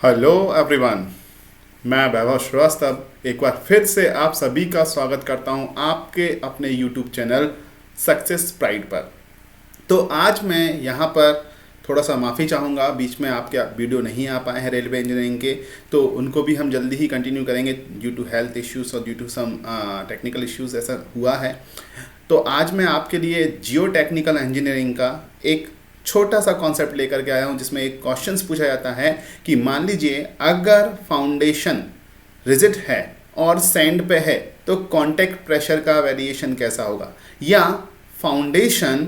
Hello everyone, मैं वैभव श्रीवास्तव एक बार फिर से आप सभी का स्वागत करता हूं आपके अपने यूट्यूब चैनल सक्सेस प्राइड पर। तो आज मैं यहां पर थोड़ा सा माफ़ी चाहूँगा, बीच में आपके वीडियो नहीं आ पाए हैं रेलवे इंजीनियरिंग के, तो उनको भी हम जल्दी ही कंटिन्यू करेंगे ड्यू टू हेल्थ इश्यूज़ और due to some technical issues ऐसा हुआ है। तो आज मैं आपके लिए जियो टेक्निकल इंजीनियरिंग का एक छोटा सा कॉन्सेप्ट लेकर के आया हूँ, जिसमें एक क्वेश्चंस पूछा जाता है कि मान लीजिए अगर फाउंडेशन रिजिड है और सैंड पे है तो कांटेक्ट प्रेशर का वेरिएशन कैसा होगा, या फाउंडेशन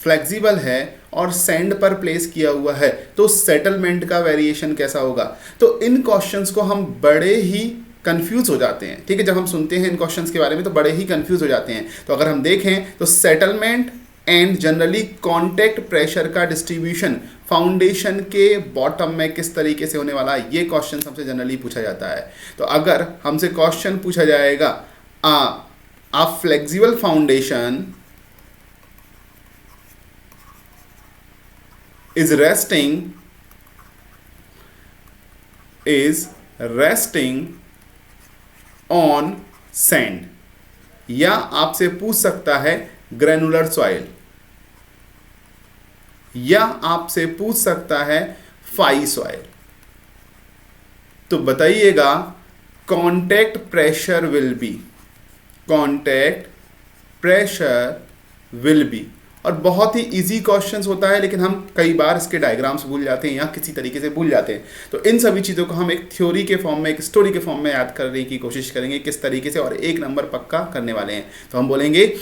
फ्लेक्सिबल है और सैंड पर प्लेस किया हुआ है तो सेटलमेंट का वेरिएशन कैसा होगा। तो इन क्वेश्चंस को हम बड़े ही कंफ्यूज हो जाते हैं, ठीक है, जब हम सुनते हैं इन क्वेश्चंस के बारे में तो बड़े ही कंफ्यूज हो जाते हैं। तो अगर हम देखें तो settlement and generally contact pressure का डिस्ट्रीब्यूशन फाउंडेशन के बॉटम में किस तरीके से होने वाला है, ये क्वेश्चन हमसे जनरली पूछा जाता है। तो अगर हमसे क्वेश्चन पूछा जाएगा a flexible foundation is resting on sand, या आपसे पूछ सकता है ग्रेनुलर सॉइल, या आपसे पूछ सकता है फाई सॉइल, तो बताइएगा कांटेक्ट प्रेशर विल बी। और बहुत ही इजी क्वेश्चंस होता है, लेकिन हम कई बार इसके डायग्राम्स भूल जाते हैं या किसी तरीके से भूल जाते हैं। तो इन सभी चीज़ों को हम एक थ्योरी के फॉर्म में, एक स्टोरी के फॉर्म में याद करने की कोशिश करेंगे किस तरीके से, और एक नंबर पक्का करने वाले हैं। तो हम बोलेंगे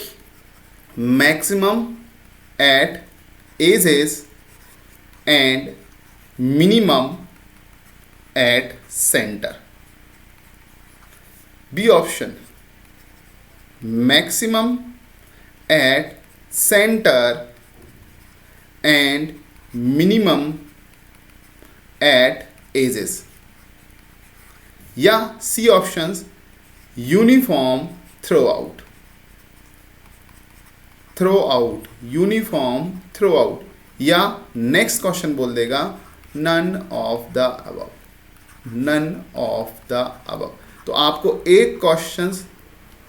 maximum at edges and minimum at center. B option, maximum at center and minimum at edges, या C options uniform uniform throughout, या नेक्स्ट क्वेश्चन बोल देगा नन ऑफ द अबव। तो आपको एक क्वेश्चंस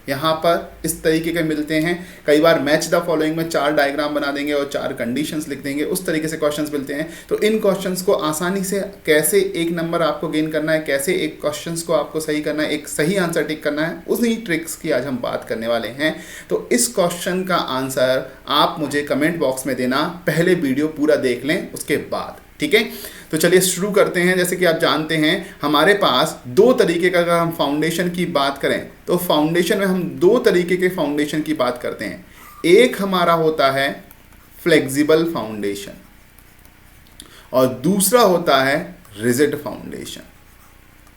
यहाँ पर इस तरीके के मिलते हैं। कई बार मैच द फॉलोइंग में 4 डायग्राम बना देंगे और 4 कंडीशंस लिख देंगे, उस तरीके से क्वेश्चंस मिलते हैं। तो इन क्वेश्चंस को आसानी से कैसे एक नंबर आपको गेन करना है, कैसे एक क्वेश्चंस को आपको सही करना है, एक सही आंसर टिक करना है, उसी ट्रिक्स की आज हम बात करने वाले हैं। तो इस क्वेश्चन का आंसर आप मुझे कमेंट बॉक्स में देना, पहले वीडियो पूरा देख लें उसके बाद, ठीक है। तो चलिए शुरू करते हैं। जैसे कि आप जानते हैं हमारे पास 2 तरीके का, अगर हम फाउंडेशन की बात करें तो फाउंडेशन में हम 2 तरीके के फाउंडेशन की बात करते हैं। एक हमारा होता है फ्लेक्सिबल फाउंडेशन और दूसरा होता है रिजिड फाउंडेशन,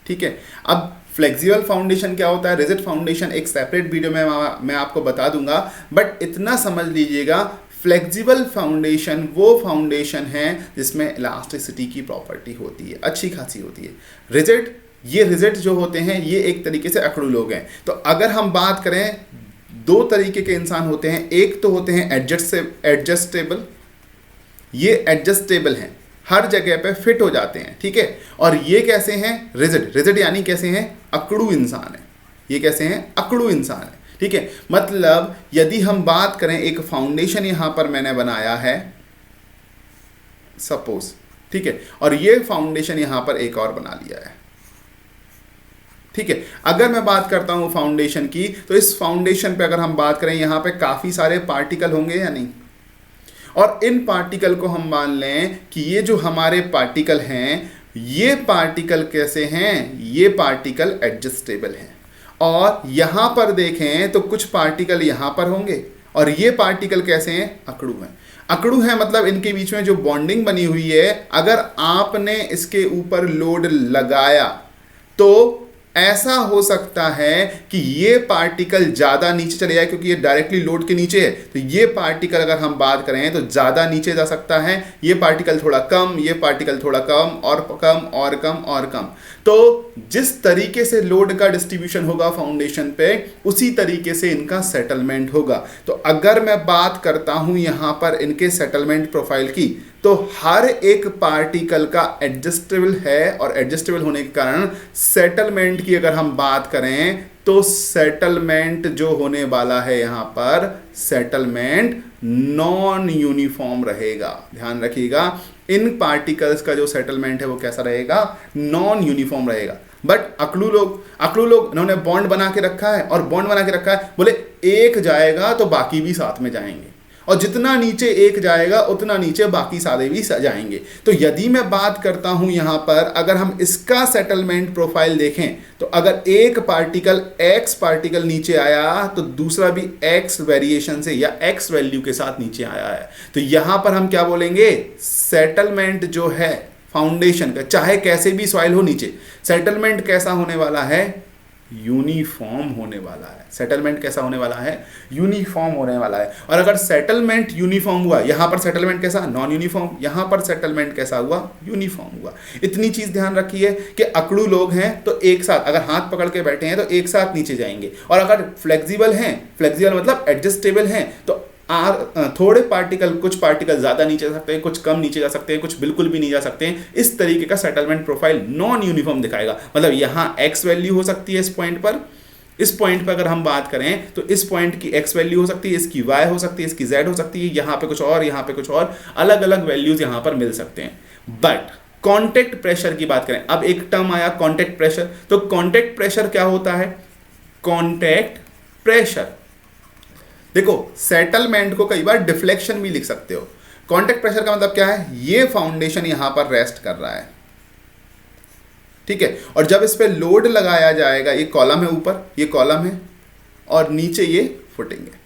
ठीक है। अब फ्लेक्सिबल फाउंडेशन क्या होता है, रिजिड फाउंडेशन एक सेपरेट वीडियो में मैं आपको बता दूंगा, बट इतना समझ लीजिएगा फ्लेक्सिबल फाउंडेशन वो फाउंडेशन है जिसमें इलास्टिसिटी की प्रॉपर्टी होती है, अच्छी खासी होती है। रिजिड जो होते हैं ये एक तरीके से अकड़ू लोग हैं। तो अगर हम बात करें 2 तरीके के इंसान होते हैं, एक तो होते हैं एडजस्टेबल, ये एडजस्टेबल हैं, हर जगह पे फिट हो जाते हैं, ठीक है। और ये कैसे हैं, रिजिड यानी कैसे हैं, अकड़ू इंसान है। ये कैसे हैं, अकड़ू इंसान है, ठीक है। मतलब यदि हम बात करें, एक फाउंडेशन यहां पर मैंने बनाया है सपोज, ठीक है, और ये फाउंडेशन यहां पर एक और बना लिया है, ठीक है। अगर मैं बात करता हूं फाउंडेशन की, तो इस फाउंडेशन पे अगर हम बात करें, यहां पे काफी सारे पार्टिकल होंगे या नहीं, और इन पार्टिकल को हम मान लें कि ये जो हमारे पार्टिकल हैं, ये पार्टिकल कैसे हैं, ये पार्टिकल एडजस्टेबल हैं। और यहां पर देखें तो कुछ पार्टिकल यहां पर होंगे और ये पार्टिकल कैसे हैं, अकड़ू हैं। अकड़ू है मतलब इनके बीच में जो बॉन्डिंग बनी हुई है, अगर आपने इसके ऊपर लोड लगाया तो ऐसा हो सकता है कि ये पार्टिकल ज़्यादा नीचे चले जाए, क्योंकि ये डायरेक्टली लोड के नीचे है। तो ये पार्टिकल अगर हम बात करें तो ज़्यादा नीचे जा सकता है, ये पार्टिकल थोड़ा कम, ये पार्टिकल थोड़ा कम और कम और कम और कम। तो जिस तरीके से लोड का डिस्ट्रीब्यूशन होगा फाउंडेशन पे, उसी तरीके से इनका सेटलमेंट होगा। तो अगर मैं बात करता हूं यहां पर इनके सेटलमेंट प्रोफाइल की, तो हर एक पार्टिकल का एडजस्टेबल है, और एडजस्टेबल होने के कारण सेटलमेंट की अगर हम बात करें तो सेटलमेंट जो होने वाला है यहां पर, सेटलमेंट नॉन यूनिफॉर्म रहेगा। ध्यान रखिएगा, इन पार्टिकल्स का जो सेटलमेंट है वो कैसा रहेगा, नॉन यूनिफॉर्म रहेगा। बट अकड़ू लोग इन्होंने बॉन्ड बना के रखा है, और बॉन्ड बना के रखा है, बोले एक जाएगा तो बाकी भी साथ में जाएंगे, और जितना नीचे एक जाएगा उतना नीचे बाकी सारे भी जाएंगे। तो यदि मैं बात करता हूं यहां पर, अगर हम इसका सेटलमेंट प्रोफाइल देखें, तो अगर एक पार्टिकल x पार्टिकल नीचे आया तो दूसरा भी x वेरिएशन से या x वैल्यू के साथ नीचे आया है, तो यहां पर हम क्या बोलेंगे, सेटलमेंट जो है फाउंडेशन का, चाहे कैसे भी सॉइल हो नीचे, सेटलमेंट कैसा होने वाला है, यूनिफॉर्म होने वाला है। सेटलमेंट कैसा होने वाला है, यूनिफॉर्म होने वाला है। और अगर सेटलमेंट यूनिफॉर्म हुआ, यहां पर सेटलमेंट कैसा, नॉन यूनिफॉर्म, यहां पर सेटलमेंट कैसा हुआ, यूनिफॉर्म हुआ। इतनी चीज ध्यान रखिए कि अकड़ू लोग हैं तो एक साथ, अगर हाथ पकड़ के बैठे हैं तो एक साथ नीचे जाएंगे, और अगर फ्लेक्सिबल हैं, फ्लेक्सिबल मतलब एडजस्टेबल हैं, तो थोड़े पार्टिकल, कुछ पार्टिकल ज्यादा नीचे जा सकते हैं, कुछ कम नीचे जा सकते हैं, कुछ बिल्कुल भी नहीं जा सकते हैं। इस तरीके का सेटलमेंट प्रोफाइल नॉन यूनिफॉर्म दिखाएगा। मतलब यहां x वैल्यू हो सकती है इस पॉइंट पर, इस पॉइंट पर अगर हम बात करें तो इस पॉइंट की x वैल्यू हो सकती है, इसकी y हो सकती है, इसकी z हो सकती है, यहां पे कुछ और, यहां पे कुछ और, अलग अलग वैल्यूज यहां पर मिल सकते हैं। बट कॉन्टेक्ट प्रेशर की बात करें, अब एक टर्म आया कॉन्टेक्ट प्रेशर। तो कॉन्टेक्ट प्रेशर क्या होता है, कॉन्टेक्ट प्रेशर, देखो सेटलमेंट को कई बार डिफ्लेक्शन भी लिख सकते हो। कॉन्टेक्ट प्रेशर का मतलब क्या है, ये फाउंडेशन यहां पर रेस्ट कर रहा है, ठीक है, और जब इस पे लोड लगाया जाएगा, ये कॉलम है ऊपर, ये कॉलम है, और नीचे ये फुटिंग है,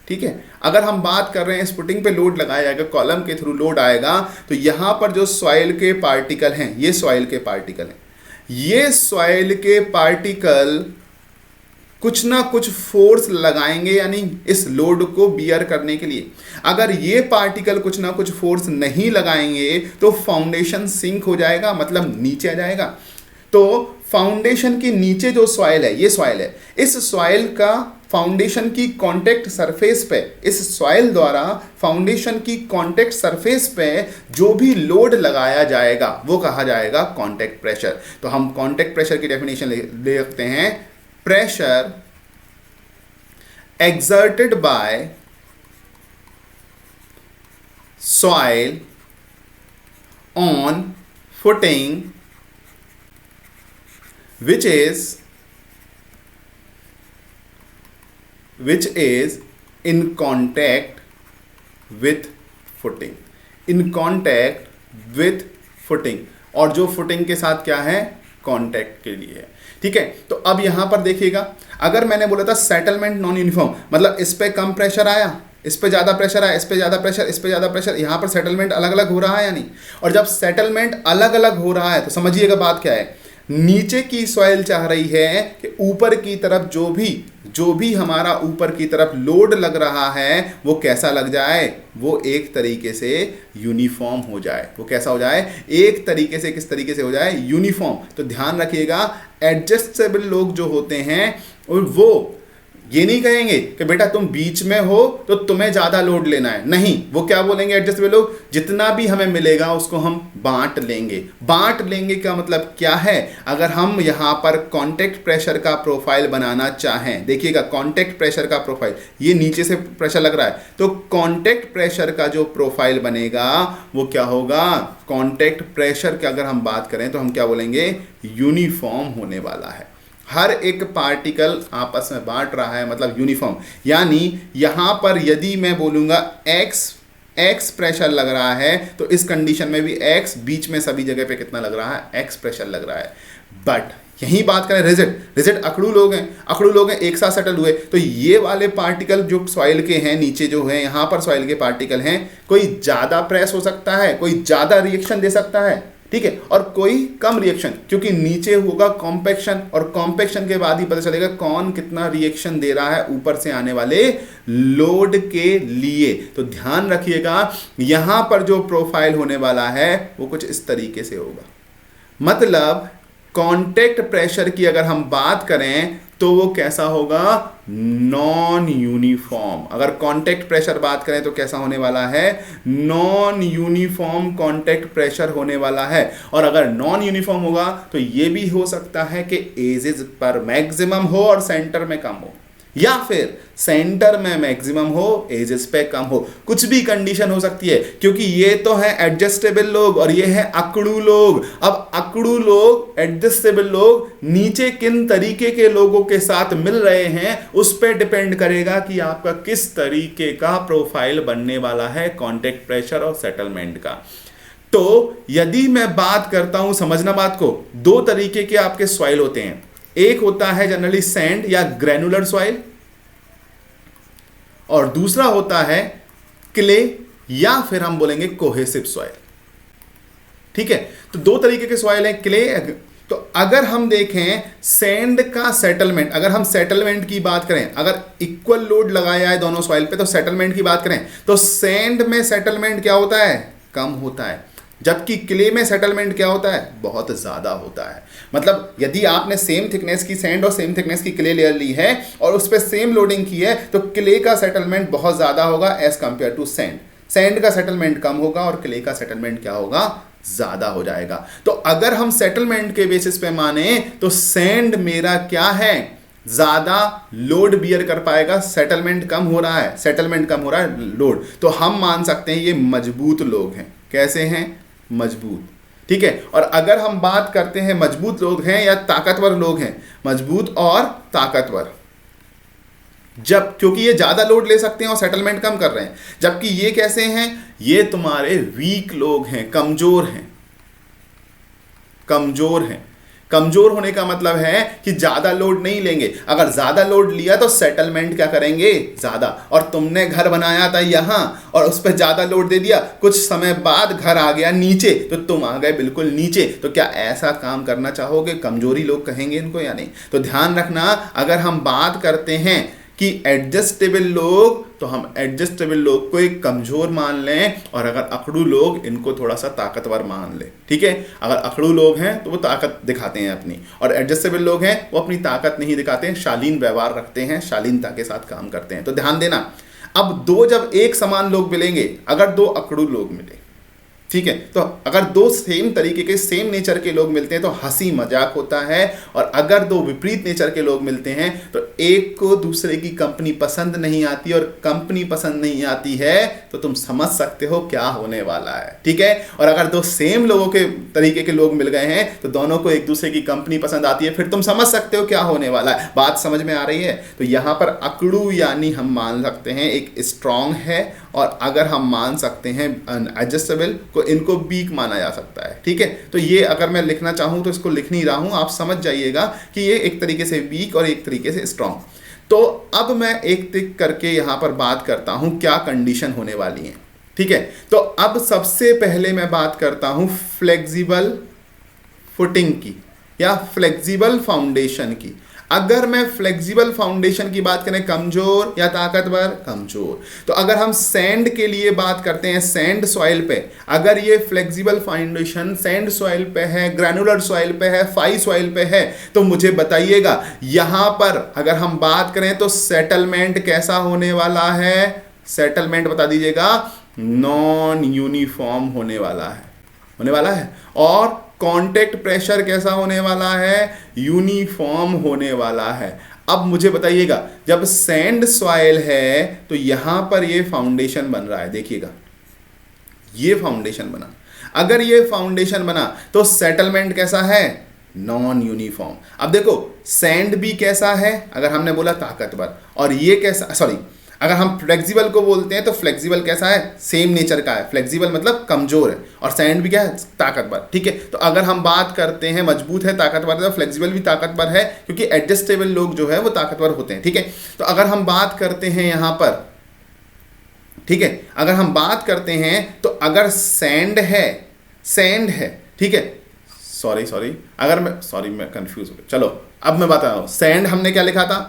ठीक है। अगर हम बात कर रहे हैं इस फुटिंग पे लोड लगाया जाएगा, कॉलम के थ्रू लोड आएगा, तो यहां पर जो सॉइल के पार्टिकल हैं, ये सॉइल के पार्टिकल हैं, ये सॉइल के पार्टिकल कुछ ना कुछ फोर्स लगाएंगे, यानी इस लोड को बियर करने के लिए। अगर ये पार्टिकल कुछ ना कुछ फोर्स नहीं लगाएंगे तो फाउंडेशन सिंक हो जाएगा, मतलब नीचे आ जाएगा। तो फाउंडेशन के नीचे जो सॉइल है, ये सॉइल है, इस सॉइल का फाउंडेशन की कांटेक्ट सरफेस पे, इस सॉइल द्वारा फाउंडेशन की कांटेक्ट सरफेस पे जो भी लोड लगाया जाएगा वो कहा जाएगा कांटेक्ट प्रेशर। तो हम कांटेक्ट प्रेशर की डेफिनेशन ले सकते हैं, pressure exerted by soil on footing which is in contact with footing, in contact with footing, और जो फुटिंग के साथ क्या है, कांटेक्ट के लिए है, ठीक है। तो अब यहां पर देखिएगा, अगर मैंने बोला था सेटलमेंट नॉन यूनिफॉर्म, मतलब इस पे कम प्रेशर आया, इस पे ज्यादा प्रेशर आया, इस पे ज्यादा प्रेशर, इस पे ज्यादा प्रेशर, यहां पर सेटलमेंट अलग अलग हो रहा है या नहीं। और जब सेटलमेंट अलग अलग हो रहा है तो समझिएगा बात क्या है, नीचे की सॉइल चाह रही है कि ऊपर की तरफ जो भी हमारा ऊपर की तरफ लोड लग रहा है वो कैसा लग जाए, वो एक तरीके से यूनिफॉर्म हो जाए। वो कैसा हो जाए, एक तरीके से, किस तरीके से हो जाए, यूनिफॉर्म। तो ध्यान रखिएगा, एडजस्टेबल लोग जो होते हैं वो ये नहीं कहेंगे कि बेटा तुम बीच में हो तो तुम्हें ज़्यादा लोड लेना है, नहीं, वो क्या बोलेंगे एडजस्टेबल लोग, जितना भी हमें मिलेगा उसको हम बांट लेंगे। बांट लेंगे का मतलब क्या है, अगर हम यहाँ पर कांटेक्ट प्रेशर का प्रोफाइल बनाना चाहें, देखिएगा कांटेक्ट प्रेशर का प्रोफाइल, ये नीचे से प्रेशर लग रहा है, तो कांटेक्ट प्रेशर का जो प्रोफाइल बनेगा वो क्या होगा, कांटेक्ट प्रेशर की अगर हम बात करें तो हम क्या बोलेंगे, यूनिफॉर्म होने वाला है। हर एक पार्टिकल आपस में बांट रहा है, मतलब यूनिफॉर्म। यानी यहां पर यदि मैं बोलूंगा x प्रेशर लग रहा है तो इस कंडीशन में भी x बीच में सभी जगह पे कितना लग रहा है, x प्रेशर लग रहा है। बट यही बात करें रिजिड अकड़ू लोग हैं एक साथ सेटल हुए, तो ये वाले पार्टिकल जो सॉइल के हैं नीचे जो है, यहाँ पर सॉइल के पार्टिकल हैं, कोई ज़्यादा प्रेस हो सकता है, कोई ज़्यादा रिएक्शन दे सकता है, ठीक है, और कोई कम रिएक्शन, क्योंकि नीचे होगा कॉम्पैक्शन, और कॉम्पैक्शन के बाद ही पता चलेगा कौन कितना रिएक्शन दे रहा है ऊपर से आने वाले लोड के लिए। तो ध्यान रखिएगा, यहां पर जो प्रोफाइल होने वाला है वो कुछ इस तरीके से होगा। मतलब कांटेक्ट प्रेशर की अगर हम बात करें तो वो कैसा होगा, नॉन यूनिफॉर्म। अगर कांटेक्ट प्रेशर बात करें तो कैसा होने वाला है, नॉन यूनिफॉर्म कांटेक्ट प्रेशर होने वाला है। और अगर नॉन यूनिफॉर्म होगा तो ये भी हो सकता है कि एजेस पर मैक्सिमम हो और सेंटर में कम हो, या फिर सेंटर में मैक्सिमम हो एजेस पे कम हो, कुछ भी कंडीशन हो सकती है, क्योंकि ये तो है एडजस्टेबल लोग और ये है अकड़ू लोग। अब अकड़ू लोग, एडजस्टेबल लोग नीचे किन तरीके के लोगों के साथ मिल रहे हैं उस पर डिपेंड करेगा कि आपका किस तरीके का प्रोफाइल बनने वाला है कांटेक्ट प्रेशर और सेटलमेंट का। तो यदि मैं बात करता हूं, समझना बात को, दो तरीके के आपके सॉइल होते हैं। एक होता है जनरली सैंड या ग्रेनुलर सॉइल, और दूसरा होता है क्ले या फिर हम बोलेंगे कोहेसिव सॉइल। ठीक है, तो दो तरीके के सॉइल हैं, क्ले। तो अगर हम देखें सैंड का सेटलमेंट, अगर हम सेटलमेंट की बात करें, अगर इक्वल लोड लगाया है दोनों सॉइल पे, तो सेटलमेंट की बात करें तो सैंड में सेटलमेंट क्या होता है, कम होता है, जबकि क्ले में सेटलमेंट क्या होता है, बहुत ज़्यादा होता है। मतलब यदि आपने सेम थिकनेस की सैंड और सेम थिकनेस की क्ले लेयर ली है और उस पर सेम लोडिंग की है, तो क्ले का सेटलमेंट बहुत ज़्यादा होगा as compare to sand. Sand का सेटलमेंट कम होगा और क्ले का सेटलमेंट क्या होगा, ज़्यादा हो जाएगा। तो अगर हम सेटलमेंट के बेसिस पे माने तो सैंड मेरा क्या है, ज़्यादा लोड बियर कर पाएगा, सेटलमेंट कम हो रहा है, सेटलमेंट कम हो रहा है लोड, तो हम मान सकते हैं ये मजबूत लोग हैं। कैसे हैं, मजबूत। ठीक है, और अगर हम बात करते हैं मजबूत लोग हैं या ताकतवर लोग हैं, मजबूत और ताकतवर, जब क्योंकि ये ज्यादा लोड ले सकते हैं और सेटलमेंट कम कर रहे हैं, जबकि ये कैसे हैं, ये तुम्हारे वीक लोग हैं, कमजोर हैं। कमजोर हैं, कमजोर होने का मतलब है कि ज्यादा लोड नहीं लेंगे। अगर ज्यादा लोड लिया तो सेटलमेंट क्या करेंगे, ज्यादा। और तुमने घर बनाया था यहां और उस पर ज्यादा लोड दे दिया, कुछ समय बाद घर आ गया नीचे, तो तुम आ गए बिल्कुल नीचे। तो क्या ऐसा काम करना चाहोगे, कमजोरी लोग कहेंगे इनको या नहीं। तो ध्यान रखना, अगर हम बात करते हैं कि एडजस्टेबल लोग, तो हम एडजस्टेबल लोग को एक कमजोर मान लें, और अगर अकड़ू लोग इनको थोड़ा सा ताकतवर मान लें। ठीक है, अगर अकड़ू लोग हैं तो वो ताकत दिखाते हैं अपनी, और एडजस्टेबल लोग हैं वो अपनी ताकत नहीं दिखाते हैं, शालीन व्यवहार रखते हैं, शालीनता के साथ काम करते हैं। तो ध्यान देना, अब दो जब एक समान लोग मिलेंगे, अगर दो अकड़ू लोग मिले, ठीक है, तो अगर दो सेम तरीके के सेम नेचर के लोग मिलते हैं तो हंसी मजाक होता है, और अगर दो विपरीत नेचर के लोग मिलते हैं तो एक को दूसरे की कंपनी पसंद नहीं आती, और कंपनी पसंद नहीं आती है तो तुम समझ सकते हो क्या होने वाला है। ठीक है, और अगर दो सेम लोगों के तरीके के लोग मिल गए हैं तो दोनों को एक दूसरे की कंपनी पसंद आती है, फिर तुम समझ सकते हो क्या होने वाला है। बात समझ में आ रही है। तो यहाँ पर अकड़ू यानी हम मान सकते हैं एक स्ट्रांग है, और अगर हम मान सकते हैं एडजस्टेबल को, इनको वीक माना जा सकता है। ठीक है, तो ये अगर मैं लिखना चाहूँ तो इसको लिख नहीं रहा हूँ, आप समझ जाइएगा कि ये एक तरीके से वीक और एक तरीके से स्ट्रांग। तो अब मैं एक टिक करके यहाँ पर बात करता हूँ क्या कंडीशन होने वाली है। ठीक है, तो अब सबसे पहले मैं बात करता हूँ फ्लेक्सिबल फुटिंग की या फ्लेक्सिबल फाउंडेशन की। अगर मैं फ्लेक्सिबल फाउंडेशन की बात करें, कमजोर या ताकतवर, कमजोर। तो अगर हम सैंड के लिए बात करते हैं, सैंड सॉइल पे अगर ये फ्लेक्सिबल फाउंडेशन सैंड सॉइल पे है, ग्रैनुलर सॉइल पे है, फाई सॉइल पे है, तो मुझे बताइएगा यहां पर अगर हम बात करें तो सेटलमेंट कैसा होने वाला है, सेटलमेंट बता दीजिएगा, नॉन यूनिफॉर्म होने वाला है, और कांटेक्ट प्रेशर कैसा होने वाला है, यूनिफॉर्म होने वाला है। अब मुझे बताइएगा, जब सैंड सॉइल है तो यहां पर ये फाउंडेशन बन रहा है, देखिएगा ये फाउंडेशन बना। अगर ये फाउंडेशन बना तो सेटलमेंट कैसा है, नॉन यूनिफॉर्म। अब देखो सैंड भी कैसा है, अगर हमने बोला ताकतवर, और ये कैसा, सॉरी, अगर हम फ्लेक्सिबल को बोलते हैं तो फ्लेक्सिबल कैसा है, सेम नेचर का है। फ्लेक्सिबल मतलब कमजोर है, और सैंड भी क्या है, ताकतवर। ठीक है, तो अगर हम बात करते हैं मजबूत है, ताकतवर है, तो फ्लेक्सिबल भी ताकतवर है, क्योंकि एडजस्टेबल लोग जो है वो ताकतवर होते हैं। ठीक है, तो अगर हम बात करते हैं यहाँ पर, ठीक है, अगर हम बात करते हैं तो अगर सैंड है, ठीक है, सॉरी, अगर मैं कंफ्यूज हो गया, चलो अब मैं बता रहा हूँ। सैंड हमने क्या लिखा था,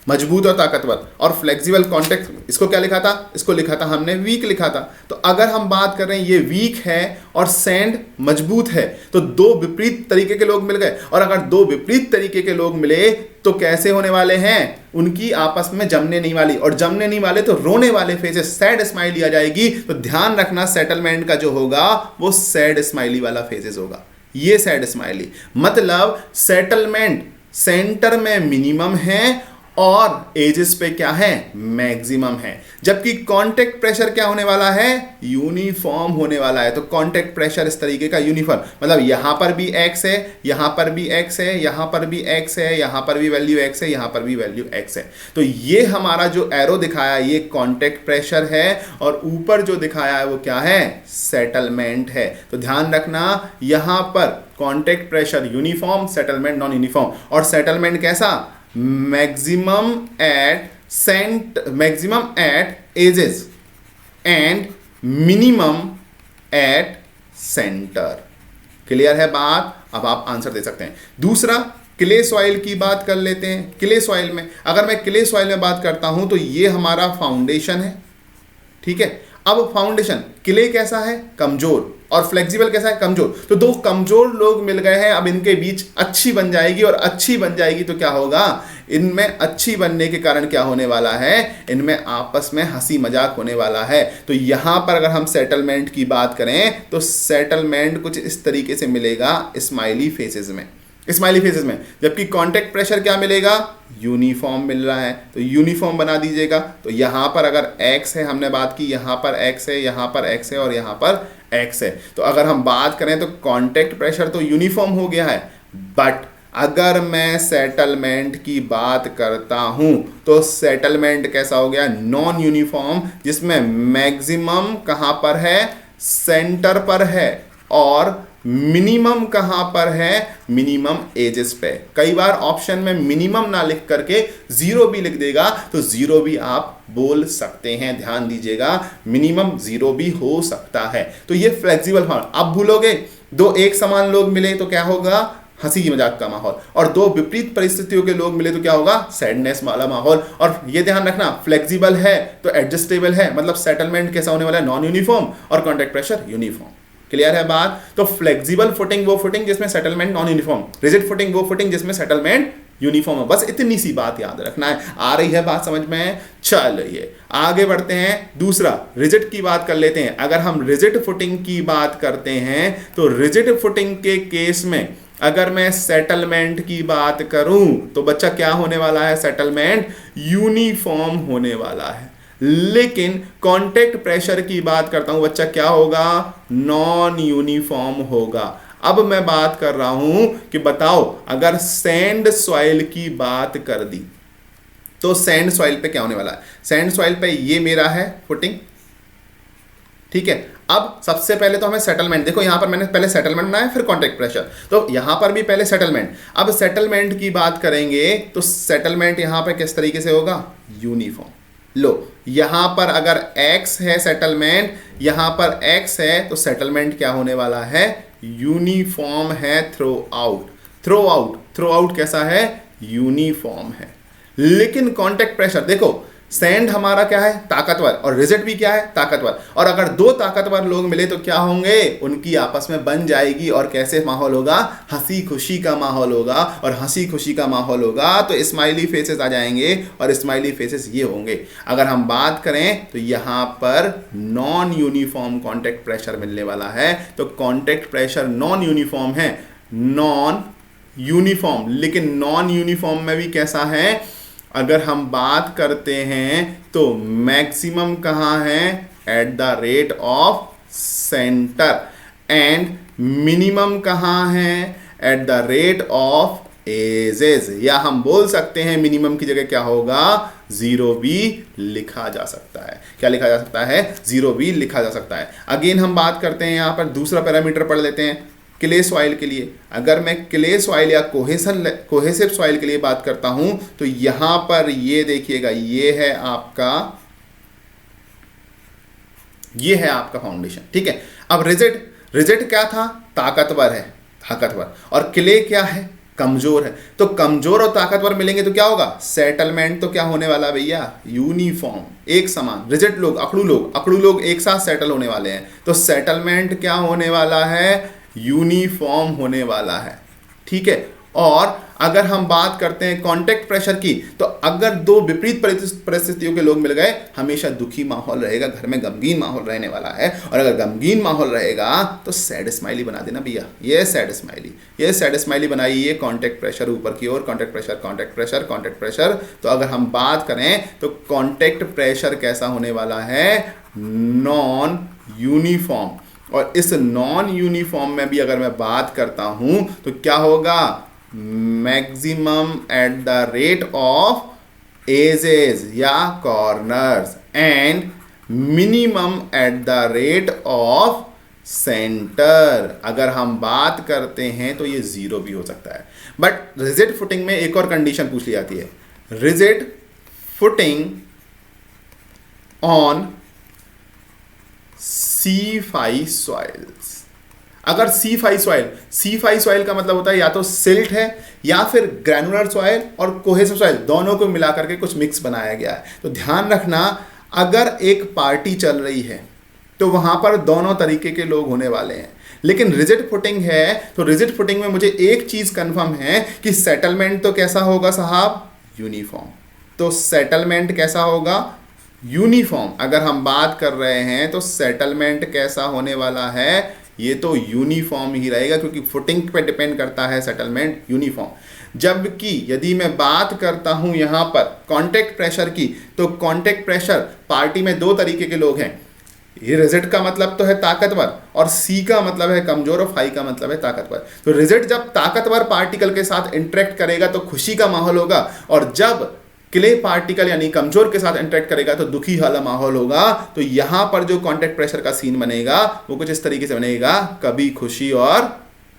मजबूत और ताकतवर। और फ्लेक्सिबल कॉन्टेक्ट, इसको क्या लिखा था, इसको लिखा था हमने वीक लिखा था। तो अगर हम बात कर रहे हैं ये वीक है और सैंड मजबूत है, तो दो विपरीत तरीके के लोग मिल गए। और अगर दो विपरीत तरीके के लोग मिले तो कैसे होने वाले हैं, उनकी आपस में जमने नहीं वाली, और जमने नहीं वाले तो रोने वाले फेसेस, सैड स्माइली आ जाएगी। तो ध्यान रखना सेटलमेंट का जो होगा वो सैड स्माइली वाला फेसेस होगा, ये सैड स्माइली। मतलब सेटलमेंट सेंटर में मिनिमम है और एजेस पे क्या है, मैक्सिमम है। जबकि कांटेक्ट प्रेशर क्या होने वाला है, यूनिफॉर्म होने वाला है। तो कांटेक्ट प्रेशर इस तरीके का यूनिफॉर्म, मतलब यहां पर भी x है, यहां पर भी x है, यहां पर भी x है, यहां पर भी वैल्यू x है, यहां पर भी वैल्यू x है। तो ये हमारा जो एरो दिखाया ये कांटेक्ट प्रेशर है, और ऊपर जो दिखाया है वो क्या है, सेटलमेंट है। तो ध्यान रखना यहां पर contact pressure uniform, settlement non uniform. और सेटलमेंट कैसा, maximum at edges and minimum at center। Clear है बात, अब आप आंसर दे सकते हैं। दूसरा क्ले सॉइल की बात कर लेते हैं। क्ले सॉइल में, अगर मैं क्ले सॉइल में बात करता हूं तो ये हमारा फाउंडेशन है, ठीक है। अब फाउंडेशन, क्ले कैसा है, कमजोर, और फ्लेक्सिबल कैसा है, कमजोर। तो दो कमजोर लोग मिल गए हैं, अब इनके बीच अच्छी बन जाएगी, और अच्छी बन जाएगी तो क्या होगा, इनमें अच्छी बनने के कारण क्या होने वाला है, इनमें आपस में हंसी मजाक होने वाला है। तो यहां पर अगर हम सेटलमेंट की बात करें तो सेटलमेंट कुछ इस तरीके से मिलेगा स्माइली फेसेस में, स्माइली फेसेस में। जबकि कांटेक्ट प्रेशर क्या मिलेगा, यूनिफॉर्म मिल रहा है, तो यूनिफॉर्म बना दीजिएगा। तो यहां पर अगर x है, हमने बात की यहां पर x है, यहां पर x है, और यहां पर x है। तो अगर हम बात करें तो कांटेक्ट प्रेशर तो यूनिफॉर्म हो गया है, बट अगर मैं सेटलमेंट की बात करता हूं तो सेटलमेंट कैसा हो गया, नॉन यूनिफॉर्म, जिसमें मैक्सिमम कहां पर है, सेंटर पर है, और मिनिमम कहां पर है, मिनिमम एजेस पे। कई बार ऑप्शन में मिनिमम ना लिख करके जीरो भी लिख देगा, तो जीरो भी आप बोल सकते हैं, ध्यान दीजिएगा, मिनिमम जीरो भी हो सकता है। तो ये फ्लेक्सिबल फॉर्म। अब भूलोगे, दो एक समान लोग मिले तो क्या होगा, हंसी मजाक का माहौल, और दो विपरीत परिस्थितियों के लोग मिले तो क्या होगा, सैडनेस वाला माहौल। और ये ध्यान रखना, फ्लेक्सिबल है तो एडजस्टेबल है, मतलब सेटलमेंट कैसा होने वाला है, नॉन यूनिफॉर्म, और कॉन्टेक्ट प्रेशर यूनिफॉर्म। क्लियर है बात। तो फ्लेक्सिबल फुटिंग वो फुटिंग जिसमें settlement non uniform, rigid footing वो फुटिंग जिसमें सेटलमेंट यूनिफॉर्म है। बस इतनी सी बात याद रखना है। आ रही है बात समझ में, चलिए आगे बढ़ते हैं। दूसरा रिजिड की बात कर लेते हैं। अगर हम रिजिड फुटिंग की बात करते हैं तो रिजिड फुटिंग के केस में अगर मैं सेटलमेंट की बात करूं तो बच्चा क्या होने वाला है, सेटलमेंट यूनिफॉर्म होने वाला है। लेकिन कांटेक्ट प्रेशर की बात करता हूं बच्चा, क्या होगा, नॉन यूनिफॉर्म होगा। अब मैं बात कर रहा हूं कि बताओ अगर सैंड सॉइल की बात कर दी तो सैंड सॉइल पे क्या होने वाला है, सैंड सॉइल पे ये मेरा है फुटिंग, ठीक है। अब सबसे पहले तो हमें सेटलमेंट, देखो यहां पर मैंने पहले सेटलमेंट बनाया फिर कांटेक्ट प्रेशर, तो यहां पर भी पहले सेटलमेंट। अब सेटलमेंट की बात करेंगे तो सेटलमेंट यहां पर किस तरीके से होगा, यूनिफॉर्म। लो यहां पर अगर x है सेटलमेंट, यहां पर x है, तो सेटलमेंट क्या होने वाला है, यूनिफॉर्म है थ्रू आउट। थ्रू आउट कैसा है, यूनिफॉर्म है। लेकिन कांटेक्ट प्रेशर देखो, सैंड हमारा क्या है, ताकतवर, और रिजिड भी क्या है, ताकतवर। और अगर दो ताकतवर लोग मिले तो क्या होंगे, उनकी आपस में बन जाएगी, और कैसे माहौल होगा, हंसी खुशी का माहौल होगा। और हंसी खुशी का माहौल होगा तो स्माइली फेसेस आ जाएंगे, और स्माइली फेसेस ये होंगे। अगर हम बात करें तो यहां पर नॉन यूनिफॉर्म कांटेक्ट प्रेशर मिलने वाला है। तो कांटेक्ट प्रेशर नॉन यूनिफॉर्म है, नॉन यूनिफॉर्म। लेकिन नॉन यूनिफॉर्म में भी कैसा है, अगर हम बात करते हैं तो मैक्सिमम कहां है, at the rate of centre, and minimum कहां है, at the rate of edges. Yeah हम बोल सकते हैं मिनिमम की जगह क्या होगा, जीरो भी लिखा जा सकता है। क्या लिखा जा सकता है, जीरो भी लिखा जा सकता है। अगेन हम बात करते हैं, यहां पर दूसरा पैरामीटर पढ़ लेते हैं क्ले सॉइल के लिए। अगर मैं क्ले सॉइल या कोहेसिव सॉइल के लिए बात करता हूं तो यहां पर ये देखिएगा, ये है आपका फाउंडेशन, ठीक है। अब रिजिड क्या था, ताकतवर है, ताकतवर। और क्ले क्या है, कमजोर है। तो कमजोर और ताकतवर मिलेंगे तो क्या होगा, सेटलमेंट तो क्या होने वाला भैया, यूनिफॉर्म, एक समान। रिजिड लोग, अकड़ू लोग एक साथ सेटल होने वाले हैं, तो सेटलमेंट क्या होने वाला है, यूनिफॉर्म होने वाला है, ठीक है। और अगर हम बात करते हैं कांटेक्ट प्रेशर की, तो अगर दो विपरीत परिस्थितियों के लोग मिल गए, हमेशा दुखी माहौल रहेगा, घर में गमगीन माहौल रहने वाला है। और अगर गमगीन माहौल रहेगा तो सैड स्माइली बना देना भैया, ये सैड स्माइली बनाइए। कांटेक्ट प्रेशर ऊपर की ओर, कांटेक्ट प्रेशर। तो अगर हम बात करें तो कांटेक्ट प्रेशर कैसा होने वाला है, नॉन यूनिफॉर्म। और इस नॉन यूनिफॉर्म में भी अगर मैं बात करता हूं तो क्या होगा, maximum at the rate of edges या corners and minimum at the rate of center. अगर हम बात करते हैं तो ये 0 भी हो सकता है। बट रिजिड फुटिंग में एक और कंडीशन पूछ ली जाती है, rigid footing on C5 soils. अगर C5 सॉइल का मतलब होता है या तो सिल्ट है या फिर ग्रैनुलर सॉइल और कोहेसिव सॉइल, दोनों को मिलाकर के कुछ मिक्स बनाया गया है। तो ध्यान रखना, अगर एक पार्टी चल रही है तो वहां पर दोनों तरीके के लोग होने वाले हैं। लेकिन रिजिड फुटिंग है तो रिजिड फुटिंग में मुझे एक चीज कंफर्म है कि सेटलमेंट तो कैसा होगा साहब, यूनिफॉर्म। तो सेटलमेंट कैसा होगा, यूनिफॉर्म। अगर हम बात कर रहे हैं तो सेटलमेंट कैसा होने वाला है, ये तो यूनिफॉर्म ही रहेगा, क्योंकि फुटिंग पे डिपेंड करता है सेटलमेंट, यूनिफॉर्म। जबकि यदि मैं बात करता हूं यहां पर कांटेक्ट प्रेशर की, तो कांटेक्ट प्रेशर, पार्टी में दो तरीके के लोग हैं। ये रिजिड का मतलब तो है ताकतवर, और सी का मतलब है कमजोर, और फाई का मतलब है ताकतवर। तो रिजिड जब ताकतवर पार्टिकल के साथ इंटरेक्ट करेगा तो खुशी का माहौल होगा, और जब क्ले पार्टिकल यानी कमजोर के साथ इंटरेक्ट करेगा तो दुखी वाला माहौल होगा। तो यहां पर जो कांटेक्ट प्रेशर का सीन बनेगा वो कुछ इस तरीके से बनेगा, कभी खुशी और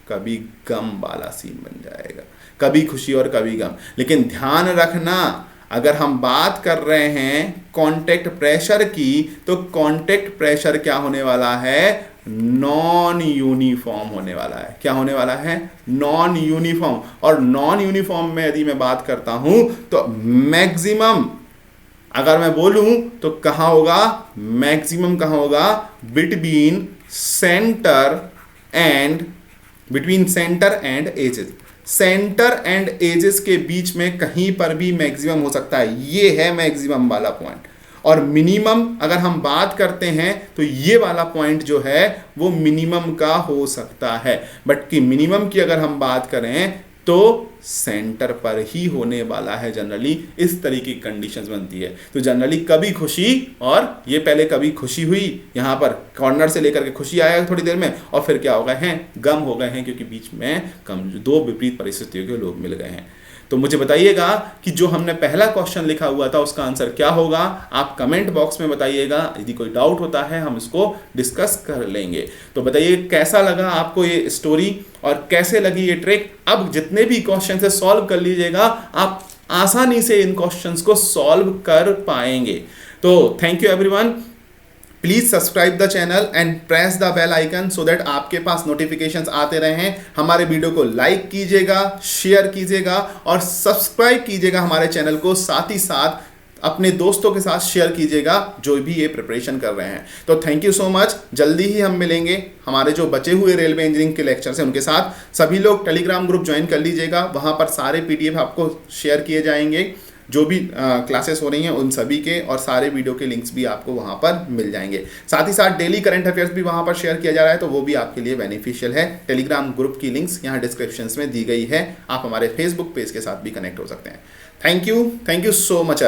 कभी गम वाला सीन बन जाएगा, कभी खुशी और कभी गम। लेकिन ध्यान रखना, अगर हम बात कर रहे हैं कांटेक्ट प्रेशर की, तो कांटेक्ट प्रेशर क्या होने वाला है, नॉन यूनिफॉर्म होने वाला है। क्या होने वाला है, नॉन यूनिफॉर्म। और नॉन यूनिफॉर्म में यदि मैं बात करता हूं तो मैक्सिमम, अगर मैं बोलूं तो कहां होगा, मैक्सिमम कहां होगा, between centre and edges. Centre and edges के बीच में कहीं पर भी मैक्सिमम हो सकता है, ये है मैक्सिमम वाला पॉइंट। और मिनिमम अगर हम बात करते हैं तो ये वाला पॉइंट जो है वो मिनिमम का हो सकता है। बट कि मिनिमम की अगर हम बात करें तो सेंटर पर ही होने वाला है। जनरली इस तरीके की कंडीशंस बनती है। तो जनरली कभी खुशी, और ये पहले कभी खुशी हुई, यहाँ पर कॉर्नर से लेकर के खुशी आया थोड़ी देर में, और फिर क्या हो गए हैं, गम हो गए हैं, क्योंकि बीच में दो विपरीत परिस्थितियों के लोग मिल गए हैं। तो मुझे बताइएगा कि जो हमने पहला क्वेश्चन लिखा हुआ था उसका आंसर क्या होगा, आप कमेंट बॉक्स में बताइएगा। यदि कोई डाउट होता है हम इसको डिस्कस कर लेंगे। तो बताइए कैसा लगा आपको ये स्टोरी और कैसे लगी ये ट्रिक। अब जितने भी क्वेश्चन है सॉल्व कर लीजिएगा, आप आसानी से इन क्वेश्चंस को सॉल्व कर पाएंगे। तो thank you everyone. Please subscribe the channel and press the bell icon so that आपके पास नोटिफिकेशंस आते रहें। हमारे वीडियो को लाइक कीजिएगा, शेयर कीजिएगा और सब्सक्राइब कीजिएगा हमारे चैनल को। साथ ही साथ अपने दोस्तों के साथ शेयर कीजिएगा जो भी ये प्रिपरेशन कर रहे हैं। तो थैंक यू सो मच। जल्दी ही हम मिलेंगे हमारे जो बचे हुए रेलवे इंजीनियरिंग के लेक्चर्स हैं उनके साथ। सभी लोग टेलीग्राम ग्रुप ज्वाइन कर लीजिएगा, वहाँ पर सारे PDF आपको शेयर किए जाएंगे, जो भी क्लासेस हो रही हैं उन सभी के, और सारे वीडियो के लिंक्स भी आपको वहाँ पर मिल जाएंगे। साथ ही साथ डेली करंट अफेयर्स भी वहाँ पर शेयर किया जा रहा है, तो वो भी आपके लिए बेनिफिशियल है। टेलीग्राम ग्रुप की लिंक्स यहाँ डिस्क्रिप्शन में दी गई है। आप हमारे फेसबुक पेज के साथ भी कनेक्ट हो सकते हैं। Thank you so much.